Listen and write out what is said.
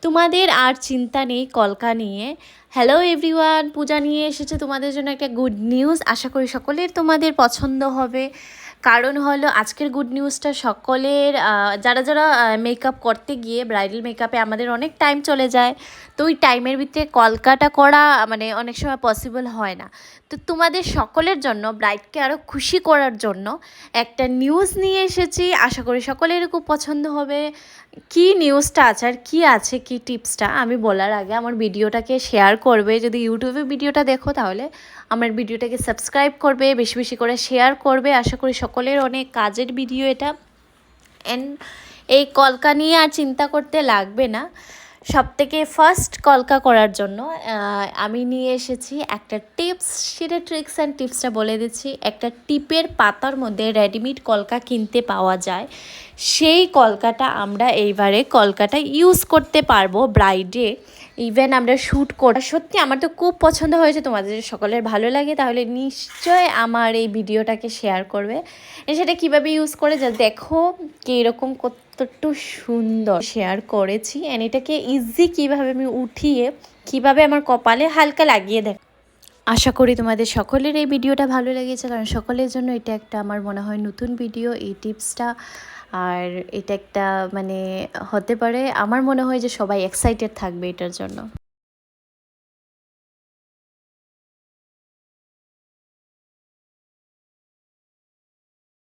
তোমাদের আর চিন্তা নেই কলকা নিয়ে। হ্যালো এভরিওয়ান, পূজা নিয়ে এসেছে তোমাদের জন্য একটা গুড নিউজ। আশা করি সকলের তোমাদের পছন্দ হবে। কারণ হলো আজকের গুড নিউজটা সকলের যারা যারা মেকআপ করতে গিয়ে ব্রাইডাল মেকআপে আমাদের অনেক টাইম চলে যায়, তো ওই টাইমের ভিতরে কলকাটা করা মানে অনেক সময় পসিবল হয় না। তো তোমাদের সকলের জন্য ব্রাইডকে আরও খুশি করার জন্য একটা নিউজ নিয়ে এসেছি। আশা করি সকলের খুব পছন্দ হবে। কি নিউজটা আছে আর কি আছে কি টিপসটা আমি বলার আগে আমার ভিডিওটাকে শেয়ার করবে। যদি ইউটিউবে ভিডিওটা দেখো তাহলে আমার ভিডিওটাকে সাবস্ক্রাইব করবে, বেশি বেশি করে শেয়ার করবে। আশা করি সকলের অনেক কাজের ভিডিও এটা। অ্যান্ড এই কলকা নিয়ে আর চিন্তা করতে লাগবে না। সবথেকে ফার্স্ট কলকা করার জন্য আমি নিয়ে এসেছি একটা টিপস। সেটা ট্রিক্স অ্যান্ড টিপসটা বলে দিচ্ছি। একটা টিপের পাতার মধ্যে রেডিমেড কলকা কিনতে পাওয়া যায়। সেই কলকাটা আমরা এইবারে কলকাটা ইউজ করতে পারবো ব্রাইডে। ইভেন আমরা শ্যুট করা সত্যি আমার তো খুব পছন্দ হয়েছে। তোমাদের সকলের ভালো লাগে তাহলে নিশ্চয় আমার এই ভিডিওটাকে শেয়ার করবে। সেটা কীভাবে ইউজ করে যা দেখো কীরকম কতটুকু সুন্দর শেয়ার করেছি। অ্যান্ড এটাকে ইজি কীভাবে আমি উঠিয়ে কীভাবে আমার কপালে হালকা লাগিয়ে দেখ। আশা করি তোমাদের সকলের এই ভিডিওটা ভালো লেগেছে, কারণ সকলের জন্য এটা একটা আমার মনে হয় নতুন ভিডিও এই টিপসটা। আর এটা একটা মানে হতে পারে আমার মনে হয় যে সবাই এক্সাইটেড থাকবে এটার জন্য।